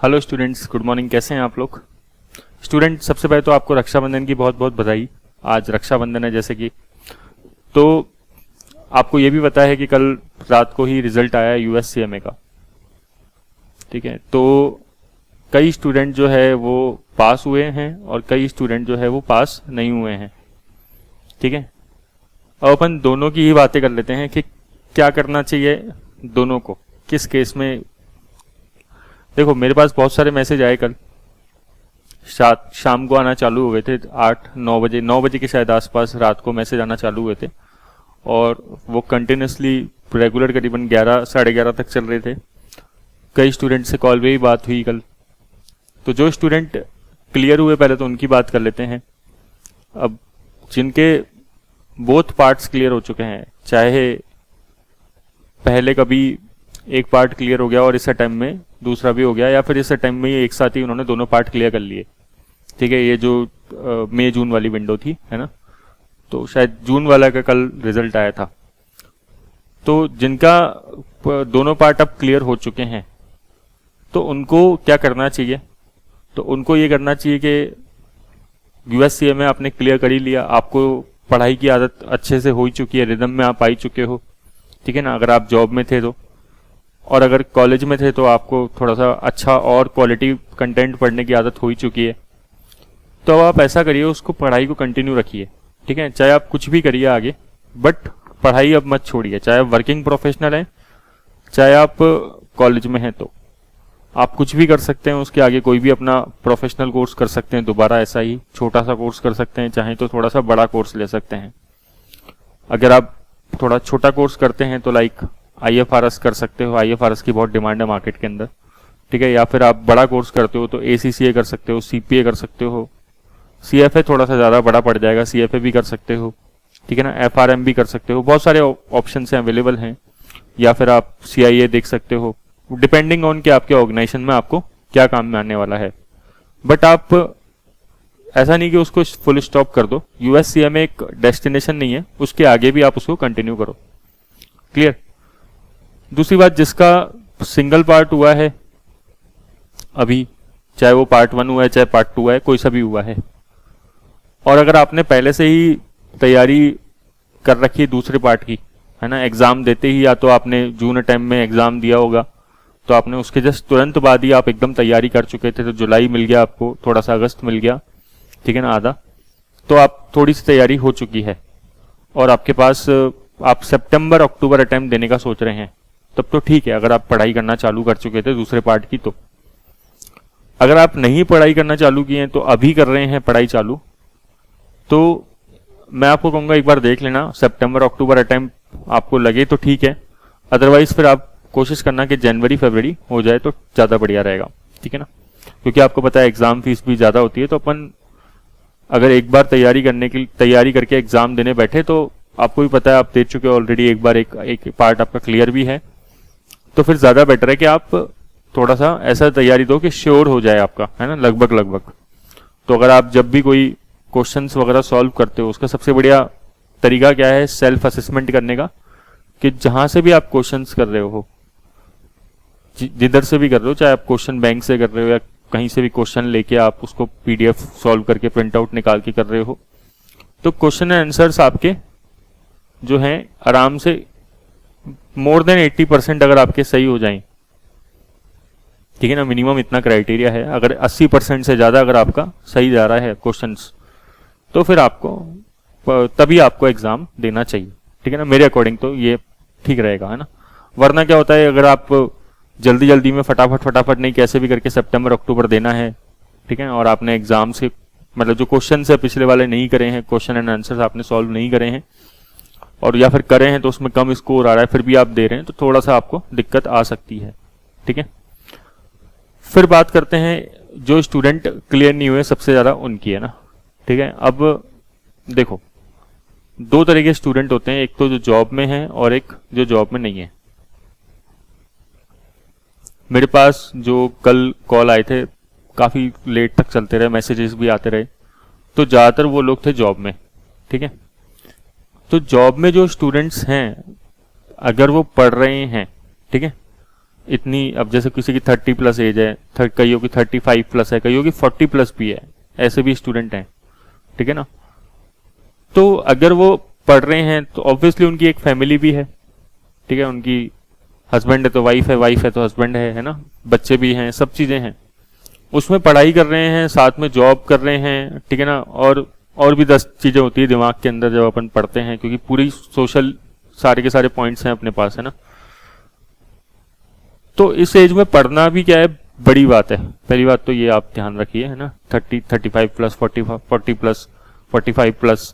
Hello students, good morning. कैसे हैं आप लोग? स्टूडेंट, सबसे पहले तो आपको रक्षाबंधन की बहुत बहुत बधाई। आज रक्षाबंधन है जैसे कि, तो आपको ये भी पता है कि कल रात को ही रिजल्ट आया यूएससीएमए का। ठीक है, तो कई स्टूडेंट जो है वो पास हुए हैं और कई स्टूडेंट जो है वो पास नहीं हुए हैं। ठीक है, अब अपन दोनों की ही बातें कर लेते हैं कि क्या करना चाहिए दोनों को, किस केस में। देखो, मेरे पास बहुत सारे मैसेज आए कल शाम को आना चालू हुए थे। 9 बजे के शायद आसपास रात को मैसेज आना चालू हुए थे और वो कंटिन्यूसली रेगुलर करीबन 11 साढ़े 11 तक चल रहे थे। कई स्टूडेंट से कॉल पे भी बात हुई कल। तो जो स्टूडेंट क्लियर हुए पहले तो उनकी बात कर लेते हैं। अब जिनके बोथ पार्ट्स क्लियर हो चुके हैं, चाहे पहले कभी एक पार्ट क्लियर हो गया और इस टाइम में दूसरा भी हो गया, या फिर इस टाइम में एक साथ ही उन्होंने दोनों पार्ट क्लियर कर लिए। ठीक है, ये जो मई जून वाली विंडो थी, है ना, तो शायद जून वाला का कल रिजल्ट आया था। तो जिनका दोनों पार्ट अब क्लियर हो चुके हैं तो उनको क्या करना चाहिए? तो उनको ये करना चाहिए कि यूएससीएमए आपने क्लियर कर ही लिया, आपको पढ़ाई की आदत अच्छे से हो ही चुकी है, रिदम में आप आ ही चुके हो। ठीक है ना, अगर आप जॉब में थे तो, और अगर कॉलेज में थे तो आपको थोड़ा सा अच्छा और क्वालिटी कंटेंट पढ़ने की आदत हो ही चुकी है। तो अब आप ऐसा करिए, उसको पढ़ाई को कंटिन्यू रखिए। ठीक है, चाहे आप कुछ भी करिए आगे, बट पढ़ाई अब मत छोड़िए। चाहे आप वर्किंग प्रोफेशनल हैं, चाहे आप कॉलेज में हैं, तो आप कुछ भी कर सकते हैं उसके आगे। कोई भी अपना प्रोफेशनल कोर्स कर सकते हैं, दोबारा ऐसा ही छोटा सा कोर्स कर सकते हैं, चाहे तो थोड़ा सा बड़ा कोर्स ले सकते हैं। अगर आप थोड़ा छोटा कोर्स करते हैं तो लाइक आईएफआरएस कर सकते हो, आईएफआरएस की बहुत डिमांड है मार्केट के अंदर। ठीक है, या फिर आप बड़ा कोर्स करते हो तो एसीसीए कर सकते हो, सीपीए कर सकते हो, सीएफए थोड़ा सा ज़्यादा बड़ा पड़ जाएगा, सीएफए भी कर सकते हो। ठीक है ना, एफआरएम भी कर सकते हो, बहुत सारे ऑप्शन हैं, अवेलेबल हैं। या फिर आप सीआईए देख सकते हो, डिपेंडिंग ऑन कि आपके ऑर्गेनाइजेशन में आपको क्या काम में आने वाला है। बट आप ऐसा नहीं कि उसको फुल स्टॉप कर दो। यूएससीएमए एक डेस्टिनेशन नहीं है, उसके आगे भी आप उसको कंटिन्यू करो। क्लियर? दूसरी बात, जिसका सिंगल पार्ट हुआ है अभी, चाहे वो पार्ट 1 हुआ है चाहे पार्ट 2 हुआ है, कोई सा भी हुआ है, और अगर आपने पहले से ही तैयारी कर रखी है दूसरे पार्ट की, है ना, एग्जाम देते ही, या तो आपने जून टाइम में एग्जाम दिया होगा तो आपने उसके जस्ट तुरंत बाद ही आप एकदम तैयारी कर चुके थे, तो जुलाई मिल गया आपको, थोड़ा सा अगस्त मिल गया, ठीक है ना, आधा, तो आप थोड़ी सी तैयारी हो चुकी है और आपके पास आप सितंबर अक्टूबर अटेम्प्ट देने का सोच रहे हैं, तब तो ठीक है। अगर आप पढ़ाई करना चालू कर चुके थे दूसरे पार्ट की, तो अगर आप नहीं पढ़ाई करना चालू किए हैं तो अभी कर रहे हैं पढ़ाई चालू, तो मैं आपको कहूँगा एक बार देख लेना, सितंबर अक्टूबर अटेम्प्ट आपको लगे तो ठीक है, अदरवाइज फिर आप कोशिश करना कि जनवरी फरवरी हो जाए तो ज़्यादा बढ़िया रहेगा। ठीक है ना, क्योंकि आपको पता है एग्जाम फीस भी ज़्यादा होती है, तो अपन अगर एक बार तैयारी करके एग्जाम देने बैठे, तो आपको भी पता है आप दे चुके हो ऑलरेडी एक बार, एक पार्ट आपका क्लियर भी है, तो फिर ज़्यादा बेटर है कि आप थोड़ा सा ऐसा तैयारी दो कि श्योर हो जाए आपका, है ना, लगभग। तो अगर आप जब भी कोई क्वेश्चंस वगैरह सॉल्व करते हो, उसका सबसे बढ़िया तरीका क्या है, सेल्फ असेसमेंट करने का, कि जहां से भी आप क्वेश्चंस कर रहे हो, जिधर से भी कर रहे हो, चाहे आप क्वेश्चन बैंक से कर रहे हो या कहीं से भी क्वेश्चन लेके आप उसको पीडीएफ सॉल्व करके प्रिंट आउट निकाल के कर रहे हो, तो क्वेश्चन एंड आंसर्स आपके जो हैं आराम से मोर देन 80% अगर आपके सही हो जाएं, ठीक है ना, मिनिमम इतना क्राइटेरिया है, अगर 80% से ज़्यादा अगर आपका सही जा रहा है क्वेश्चंस, तो फिर आपको तभी आपको एग्ज़ाम देना चाहिए। ठीक है ना, मेरे अकॉर्डिंग तो ये ठीक रहेगा, है ना। वरना क्या होता है, अगर आप जल्दी में फटाफट नहीं, कैसे भी करके सितंबर अक्टूबर देना है, ठीक है, और आपने एग्जाम से मतलब जो क्वेश्चन है पिछले वाले नहीं करे हैं, क्वेश्चन एंड आंसर्स आपने सॉल्व नहीं करे हैं, और या फिर करे हैं तो उसमें कम स्कोर आ रहा है, फिर भी आप दे रहे हैं, तो थोड़ा सा आपको दिक्कत आ सकती है। ठीक है, फिर बात करते हैं जो स्टूडेंट क्लियर नहीं हुए सबसे ज़्यादा उनकी, है ना। ठीक है, अब देखो, 2 तरह के स्टूडेंट होते हैं, एक तो जो जॉब में है और एक जो जॉब में नहीं है। मेरे पास जो कल कॉल आए थे, काफ़ी लेट तक चलते रहे, मैसेजेस भी आते रहे, तो ज़्यादातर वो लोग थे जॉब में। ठीक है, तो जॉब में जो स्टूडेंट्स हैं, अगर वो पढ़ रहे हैं, ठीक है, इतनी, अब जैसे किसी की 30 प्लस एज है, कईयों की 35 प्लस है, कईयों की 40 प्लस भी है, ऐसे भी स्टूडेंट हैं, ठीक है ना। तो अगर वो पढ़ रहे हैं तो ऑब्वियसली उनकी एक फैमिली भी है, ठीक है, उनकी हस्बैंड है तो वाइफ है, वाइफ है तो हस्बैंड है ना, बच्चे भी हैं, सब चीज़ें हैं, उसमें पढ़ाई कर रहे हैं, साथ में जॉब कर रहे हैं, ठीक है ना। और भी 10 चीज़ें होती है दिमाग के अंदर जब अपन पढ़ते हैं, क्योंकि पूरी सोशल सारे के सारे पॉइंट्स हैं अपने पास, है ना। तो इस एज में पढ़ना भी क्या है, बड़ी बात है। पहली बात तो ये आप ध्यान रखिए, है ना, 35 प्लस, 40 प्लस, 45 प्लस,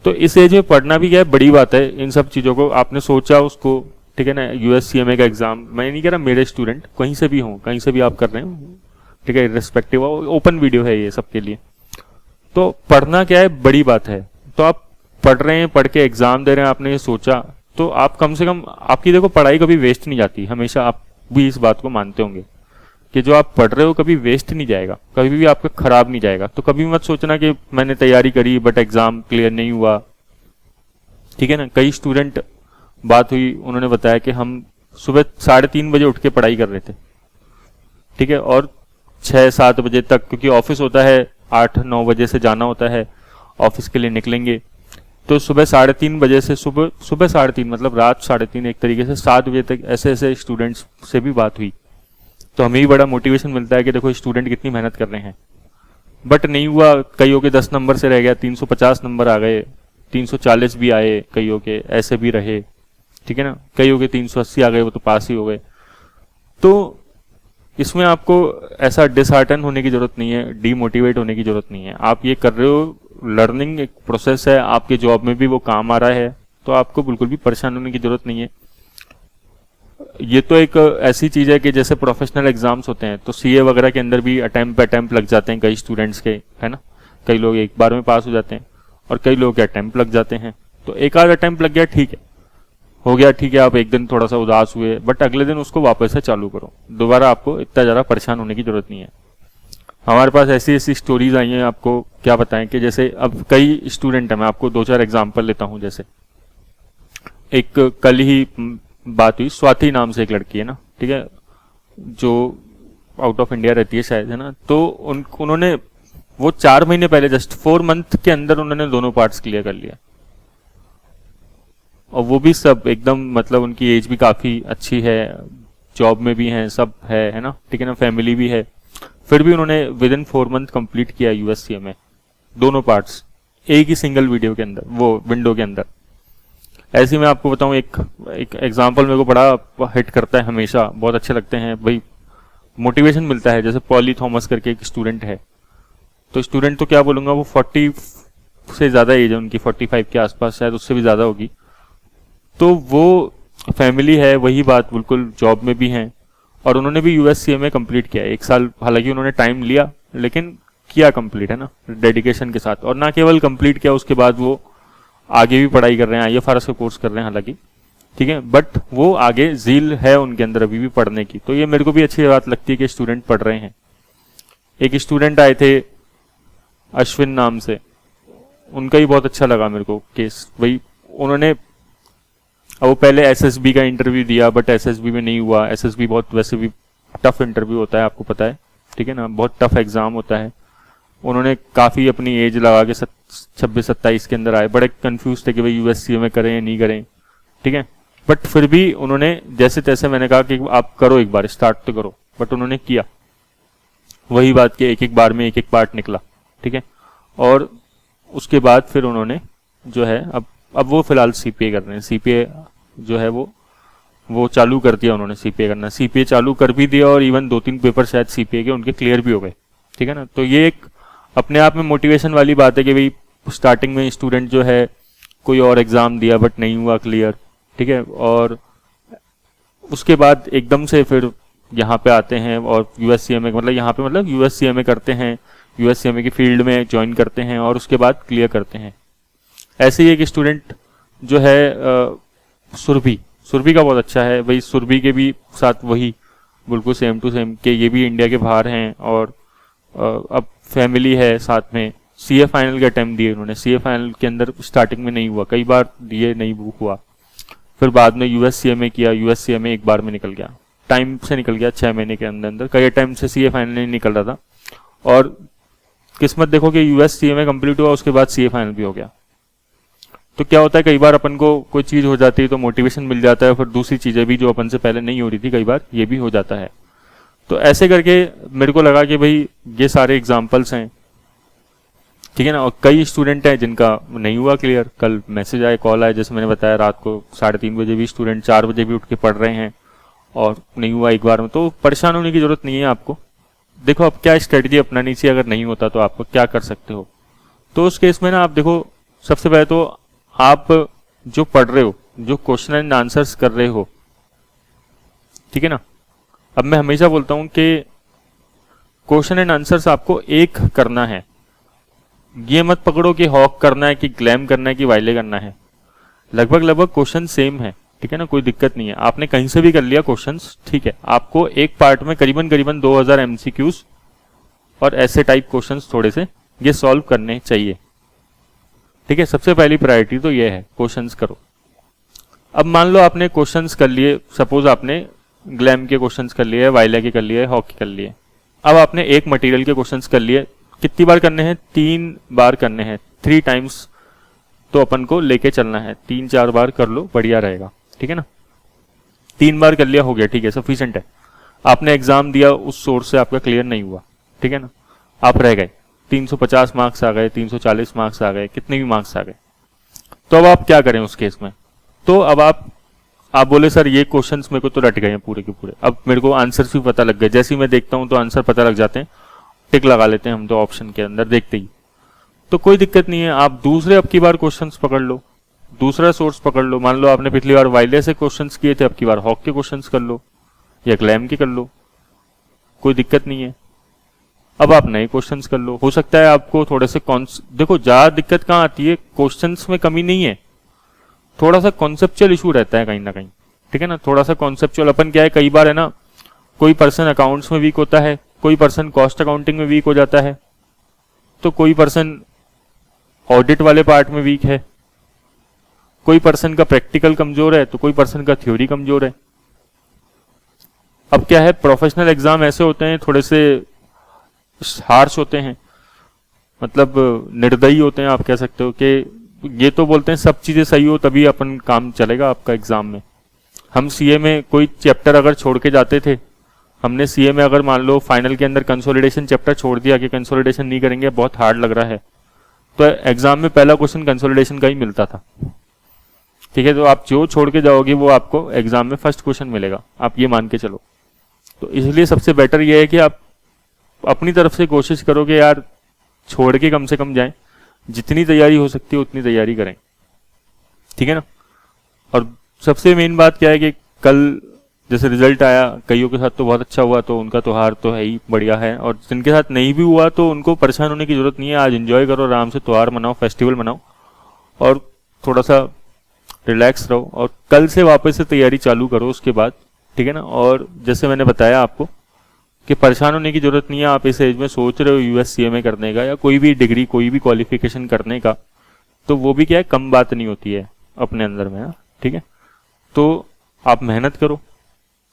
तो इस एज में पढ़ना भी क्या है, बड़ी बात है। इन सब चीज़ों को आपने सोचा उसको, ठीक है ना। USCMA का एग्जाम, मैं नहीं कह रहा मेरे स्टूडेंट कहीं से भी हों, कहीं से भी आप कर रहे हो, ठीक है, रिस्पेक्टिव, ओपन वीडियो है ये सबके लिए। तो पढ़ना क्या है, बड़ी बात है। तो आप पढ़ रहे हैं, पढ़ के एग्जाम दे रहे हैं, आपने ये सोचा, तो आप कम से कम, आपकी देखो पढ़ाई कभी वेस्ट नहीं जाती, हमेशा आप भी इस बात को मानते होंगे कि जो आप पढ़ रहे हो कभी वेस्ट नहीं जाएगा, कभी भी आपका खराब नहीं जाएगा। तो कभी मत सोचना कि मैंने तैयारी करी बट एग्जाम क्लियर नहीं हुआ, ठीक है ना। कई स्टूडेंट, बात हुई, उन्होंने बताया कि हम सुबह 3:30 बजे उठ के पढ़ाई कर रहे थे, ठीक है, और 6-7 बजे तक, क्योंकि ऑफिस होता है 8-9 बजे से जाना होता है, ऑफिस के लिए निकलेंगे, तो सुबह 3:30 बजे से, सुबह 3:30 मतलब रात 3:30, एक तरीके से 7 बजे तक ऐसे ऐसे स्टूडेंट्स से भी बात हुई। तो हमें भी बड़ा मोटिवेशन मिलता है कि देखो स्टूडेंट कितनी मेहनत कर रहे हैं, बट नहीं हुआ। कईयों के 10 नंबर से रह गया, 350 नंबर आ गए, 340 भी आए, कईयों के ऐसे भी रहे, ठीक है ना। कईयों के 380 आ गए, वो तो पास ही हो गए। तो इसमें आपको ऐसा डिसहार्टन होने की जरूरत नहीं है, डीमोटिवेट होने की जरूरत नहीं है। आप ये कर रहे हो, लर्निंग एक प्रोसेस है, आपके जॉब में भी वो काम आ रहा है, तो आपको बिल्कुल भी परेशान होने की जरूरत नहीं है। ये तो एक ऐसी चीज है कि जैसे प्रोफेशनल एग्जाम्स होते हैं, तो CA वगैरह के अंदर भी अटेम्प्ट लग जाते हैं कई स्टूडेंट्स के, है ना। कई लोग एक बार में पास हो जाते हैं और कई लोग के अटेम्प्ट लग जाते हैं। तो एक आध अटेम्प्ट लग गया, ठीक है, हो गया, ठीक है, आप एक दिन थोड़ा सा उदास हुए, बट अगले दिन उसको वापस से चालू करो। दोबारा आपको इतना ज़्यादा परेशान होने की जरूरत नहीं है। हमारे पास ऐसी ऐसी स्टोरीज आई हैं, आपको क्या बताएं, कि जैसे अब कई स्टूडेंट हैं, मैं आपको 2-4 एग्जाम्पल लेता हूं। जैसे एक कल ही बात हुई, स्वाति नाम से एक लड़की है ना, ठीक है, जो आउट ऑफ इंडिया रहती है शायद, है ना। तो उन्होंने वो 4 महीने पहले, जस्ट 4 मंथ के अंदर उन्होंने दोनों पार्ट्स क्लियर कर लिया, और वो भी सब एकदम, मतलब उनकी एज भी काफ़ी अच्छी है, जॉब में भी हैं, सब है ना, ठीक है ना, फैमिली भी है। फिर भी उन्होंने विद इन 4 मंथ कंप्लीट किया USCMA, दोनों पार्ट्स, एक ही सिंगल वीडियो के अंदर, वो विंडो के अंदर। ऐसे मैं आपको बताऊं, एक एग्जाम्पल मेरे को बड़ा हिट करता है, हमेशा बहुत अच्छे लगते हैं भाई, मोटिवेशन मिलता है। जैसे पॉली थॉमस करके एक स्टूडेंट है, तो स्टूडेंट तो क्या बोलूँगा, वो 40 से ज़्यादा एज है उनकी, 45 के आसपास, शायद उससे भी ज़्यादा होगी। तो वो फैमिली है, वही बात बिल्कुल, जॉब में भी हैं, और उन्होंने भी USCMA कंप्लीट किया 1 साल। हालांकि उन्होंने टाइम लिया, लेकिन किया कंप्लीट, है ना, डेडिकेशन के साथ। और ना केवल कंप्लीट किया, उसके बाद वो आगे भी पढ़ाई कर रहे हैं, IFRS का कोर्स कर रहे हैं हालांकि, ठीक है, बट वो आगे ज़ील है उनके अंदर अभी भी पढ़ने की। तो ये मेरे को भी अच्छी बात लगती है कि स्टूडेंट पढ़ रहे हैं। एक स्टूडेंट आए थे अश्विन नाम से, उनका ही बहुत अच्छा लगा मेरे को केस। भाई उन्होंने, अब वो पहले SSB का इंटरव्यू दिया, बट SSB में नहीं हुआ। SSB बहुत वैसे भी टफ इंटरव्यू होता है, आपको पता है, ठीक है ना, बहुत टफ एग्जाम होता है। उन्होंने काफ़ी अपनी एज लगा के 26-27 के अंदर आए, बड़े कंफ्यूज थे कि भाई USCMA करें या नहीं करें, ठीक है, बट फिर भी उन्होंने जैसे तैसे, मैंने कहा कि आप करो, एक बार स्टार्ट तो करो, बट उन्होंने किया। वही बात कि एक एक बार में एक एक पार्ट निकला, ठीक है, और उसके बाद फिर उन्होंने जो है, अब वो फिलहाल CPA कर रहे हैं। CPA जो है वो चालू कर दिया उन्होंने, CPA करना, CPA चालू कर भी दिया, और इवन 2-3 पेपर शायद CPA के उनके क्लियर भी हो गए, ठीक है ना। तो ये एक अपने आप में मोटिवेशन वाली बात है कि भाई स्टार्टिंग में स्टूडेंट जो है कोई और एग्ज़ाम दिया बट नहीं हुआ क्लियर, ठीक है, और उसके बाद एकदम से फिर यहाँ पे आते हैं और USCMA, मतलब यहाँ पे मतलब USCMA करते हैं, USCMA की फील्ड में ज्वाइन करते हैं और उसके बाद क्लियर करते हैं। ऐसे ही एक स्टूडेंट जो है सुरभि का बहुत अच्छा है भाई। सुरभि के भी साथ वही बिल्कुल सेम टू सेम कि ये भी इंडिया के बाहर हैं, और अब फैमिली है साथ में। CA फाइनल के अटेम्प्ट दिए उन्होंने, CA फाइनल के अंदर स्टार्टिंग में नहीं हुआ, कई बार दिए नहीं हुआ, फिर बाद में USCMA किया, USCMA एक बार में निकल गया, टाइम से निकल गया, 6 महीने के अंदर अंदर, कई टाइम से सीए फाइनल नहीं निकल रहा था, और किस्मत देखो कि यूएस सीएमए कंप्लीट हुआ, उसके बाद सीए फाइनल भी हो गया। तो क्या होता है, कई बार अपन को कोई चीज़ हो जाती है तो मोटिवेशन मिल जाता है, फिर दूसरी चीज़ें भी जो अपन से पहले नहीं हो रही थी, कई बार ये भी हो जाता है। तो ऐसे करके मेरे को लगा कि भाई ये सारे एग्जाम्पल्स हैं, ठीक है ना। और कई स्टूडेंट हैं जिनका नहीं हुआ क्लियर, कल मैसेज आए, कॉल आए, जैसे मैंने बताया, रात को 3:30 बजे भी स्टूडेंट 4 बजे भी उठ के पढ़ रहे हैं और नहीं हुआ एक बार में। तो परेशान होने की जरूरत नहीं है आपको। देखो अब क्या स्ट्रेटजी अपनानी चाहिए, अगर नहीं होता तो आप क्या कर सकते हो। तो उस केस में ना आप देखो, सबसे पहले तो आप जो पढ़ रहे हो, जो क्वेश्चन एंड आंसर्स कर रहे हो, ठीक है ना। अब मैं हमेशा बोलता हूं कि क्वेश्चन एंड आंसर्स आपको एक करना है, ये मत पकड़ो कि हॉक करना है कि ग्लैम करना है कि वाइले करना है। लगभग क्वेश्चन सेम है, ठीक है ना, कोई दिक्कत नहीं है। आपने कहीं से भी कर लिया क्वेश्चंस, ठीक है। आपको एक पार्ट में करीबन 2000 एमसीक्यूज और ऐसे टाइप क्वेश्चंस थोड़े से ये सॉल्व करने चाहिए, ठीक है। सबसे पहली प्रायोरिटी तो ये है, क्वेश्चंस करो। अब मान लो आपने क्वेश्चंस कर लिए, सपोज आपने ग्लैम के क्वेश्चंस कर लिए, वाइले के कर लिए, हॉक के कर लिए। अब आपने एक मटेरियल के क्वेश्चंस कर लिए, कितनी बार करने हैं, 3 बार करने हैं, 3 टाइम्स तो अपन को लेके चलना है, 3-4 बार कर लो, बढ़िया रहेगा, ठीक है ना। 3 बार कर लिया, हो गया, ठीक है, सफिशिएंट है। आपने एग्जाम दिया, उस सोर्स से आपका क्लियर नहीं हुआ, ठीक है ना, आप रह गए, 350 मार्क्स आ गए, 340 मार्क्स आ गए, कितने भी मार्क्स आ गए। तो अब आप क्या करें उस केस में। तो अब आप बोले सर ये क्वेश्चंस मेरे को तो रट गए हैं पूरे के पूरे, अब मेरे को आंसर्स भी पता लग गए, जैसे ही मैं देखता हूं तो आंसर पता लग जाते हैं, टिक लगा लेते हैं हम तो ऑप्शन के अंदर देखते ही। तो कोई दिक्कत नहीं है, आप दूसरे अब की बार क्वेश्चंस पकड़ लो, दूसरा सोर्स पकड़ लो। मान लो आपने पिछली बार वाइले से क्वेश्चंस किए थे, अब की बार हॉक के क्वेश्चंस कर लो या ग्लैम के कर लो, कोई दिक्कत नहीं है। अब आप नए क्वेश्चंस कर लो, हो सकता है आपको थोड़े से देखो ज्यादा दिक्कत कहाँ आती है, क्वेश्चंस में कमी नहीं है, थोड़ा सा कॉन्सेप्चुअल इशू रहता है कहीं ना कहीं, ठीक है ना। थोड़ा सा कॉन्सेप्चुअल, अपन क्या है, कई बार है ना, कोई पर्सन अकाउंट्स में वीक होता है, कोई पर्सन कॉस्ट अकाउंटिंग में वीक हो जाता है, तो कोई पर्सन ऑडिट वाले पार्ट में वीक है, कोई पर्सन का प्रैक्टिकल कमजोर है, तो कोई पर्सन का थ्योरी कमजोर है। अब क्या है, प्रोफेशनल एग्जाम ऐसे होते हैं, थोड़े से हार्श होते हैं, मतलब निर्दयी होते हैं, आप कह सकते हो कि ये तो बोलते हैं सब चीजें सही हो तभी अपन काम चलेगा आपका एग्जाम में। हम सीए में कोई चैप्टर अगर छोड़ के जाते थे, हमने सीए में अगर मान लो फाइनल के अंदर कंसोलिडेशन चैप्टर छोड़ दिया कि कंसोलिडेशन नहीं करेंगे, बहुत हार्ड लग रहा है, तो एग्जाम में पहला क्वेश्चन कंसोलिडेशन का ही मिलता था, ठीक है। तो आप जो छोड़ के जाओगे वो आपको एग्जाम में फर्स्ट क्वेश्चन मिलेगा, आप ये मान के चलो। तो इसलिए सबसे बेटर ये है कि आप अपनी तरफ से कोशिश करो कि यार छोड़ के कम से कम जाएं, जितनी तैयारी हो सकती है उतनी तैयारी करें, ठीक है ना। और सबसे मेन बात क्या है कि कल जैसे रिजल्ट आया, कईयों के साथ तो बहुत अच्छा हुआ, तो उनका त्योहार तो है ही बढ़िया है, और जिनके साथ नहीं भी हुआ तो उनको परेशान होने की जरूरत नहीं है। आज एंजॉय करो, आराम से त्योहार मनाओ, फेस्टिवल मनाओ, और थोड़ा सा रिलैक्स रहो, और कल से वापस से तैयारी चालू करो उसके बाद, ठीक है ना। और जैसे मैंने बताया आपको कि परेशान होने की जरूरत नहीं है। आप इस एज में सोच रहे हो यूएससीएमए करने का या कोई भी डिग्री, कोई भी क्वालिफिकेशन करने का, तो वो भी क्या है, कम बात नहीं होती है अपने अंदर में, ठीक है। तो आप मेहनत करो,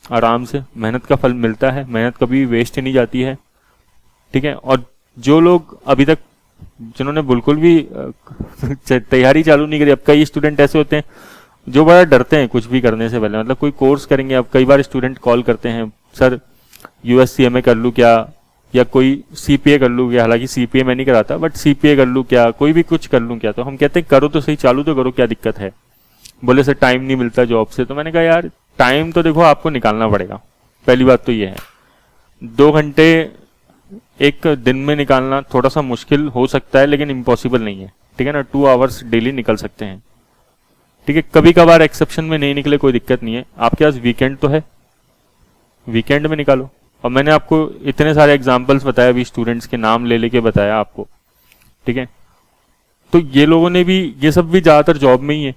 आराम से, मेहनत का फल मिलता है, मेहनत कभी वेस्ट नहीं जाती है, ठीक है। और जो लोग अभी तक, जिन्होंने बिल्कुल भी तैयारी चालू नहीं करी, अब कई स्टूडेंट ऐसे होते हैं जो बड़ा डरते हैं कुछ भी करने से पहले, मतलब कोई कोर्स करेंगे। अब कई बार स्टूडेंट कॉल करते हैं, सर यूएससीएमए कर लूँ क्या, या कोई सीपीए कर लूँ क्या, हालांकि सीपीए मैं नहीं कराता, बट सीपीए कर लूँ क्या, कोई भी कुछ कर लूँ क्या। तो हम कहते हैं करो तो सही, चालू तो करो, क्या दिक्कत है। बोले सर टाइम नहीं मिलता जॉब से, तो मैंने कहा यार टाइम तो देखो आपको निकालना पड़ेगा, पहली बात तो ये है। 2 घंटे एक दिन में निकालना थोड़ा सा मुश्किल हो सकता है, लेकिन इम्पॉसिबल नहीं है, ठीक है ना। 2 आवर्स डेली निकल सकते हैं, ठीक है। कभी कभार एक्सेप्शन में नहीं निकले, कोई दिक्कत नहीं है। आपके पास वीकेंड तो है, वीकेंड में निकालो। और मैंने आपको इतने सारे एग्जाम्पल्स बताया, अभी स्टूडेंट्स के नाम ले लेके बताया आपको, ठीक है। तो ये लोगों ने भी, ये सब भी ज्यादातर जॉब में ही है।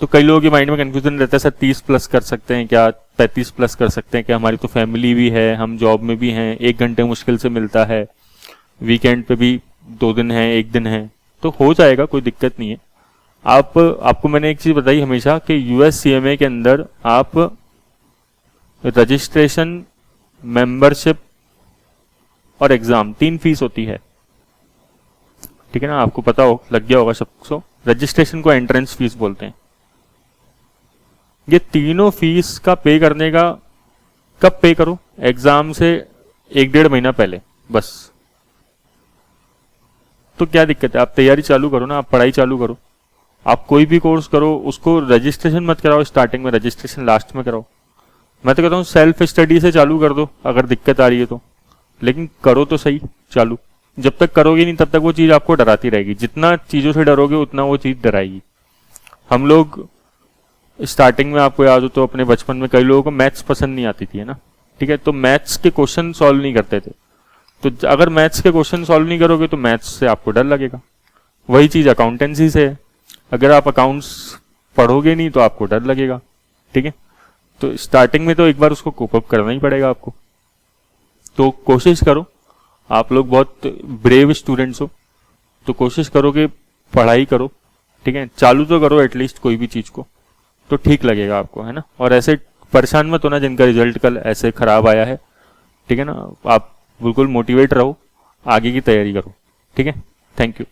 तो कई लोगों के माइंड में कंफ्यूजन रहता है, सर 30 प्लस कर सकते हैं क्या, 35 प्लस कर सकते हैं क्या, हमारी तो फैमिली भी है, हम जॉब में भी हैं, 1 घंटे मुश्किल से मिलता है, वीकेंड पे भी 2 दिन है, 1 दिन है, तो हो जाएगा, कोई दिक्कत नहीं है। आपको मैंने एक चीज बताई हमेशा कि यूएससीएमए के अंदर आप रजिस्ट्रेशन, मेंबरशिप और एग्जाम, 3 फीस होती है, ठीक है ना, आपको पता हो, लग गया होगा सबको। रजिस्ट्रेशन को एंट्रेंस फीस बोलते हैं। ये तीनों फीस का पे करने का, कब पे करो, एग्जाम से 1-1.5 महीना पहले बस। तो क्या दिक्कत है, आप तैयारी चालू करो ना, आप पढ़ाई चालू करो। आप कोई भी कोर्स करो, उसको रजिस्ट्रेशन मत कराओ स्टार्टिंग में, रजिस्ट्रेशन लास्ट में कराओ। मैं तो कहता हूँ सेल्फ स्टडी से चालू कर दो अगर दिक्कत आ रही है तो, लेकिन करो तो सही चालू। जब तक करोगे नहीं तब तक वो चीज आपको डराती रहेगी, जितना चीजों से डरोगे उतना वो चीज डराएगी। हम लोग स्टार्टिंग में, आपको याद हो तो अपने बचपन में कई लोगों को मैथ्स पसंद नहीं आती थी, है ना, ठीक है, तो मैथ्स के क्वेश्चन सॉल्व नहीं करते थे। तो अगर मैथ्स के क्वेश्चन सॉल्व नहीं करोगे तो मैथ्स से आपको डर लगेगा। वही चीज अकाउंटेंसी से है, अगर आप अकाउंट्स पढ़ोगे नहीं तो आपको डर लगेगा, ठीक है। तो स्टार्टिंग में तो एक बार उसको कोप अप करना ही पड़ेगा आपको। तो कोशिश करो, आप लोग बहुत ब्रेव स्टूडेंट्स हो, तो कोशिश करो कि पढ़ाई करो, ठीक है, चालू तो करो एटलीस्ट कोई भी चीज को, तो ठीक लगेगा आपको, है ना। और ऐसे परेशान मत होना जिनका रिजल्ट कल ऐसे खराब आया है, ठीक है ना। आप बिल्कुल मोटिवेट रहो, आगे की तैयारी करो, ठीक है। Thank you.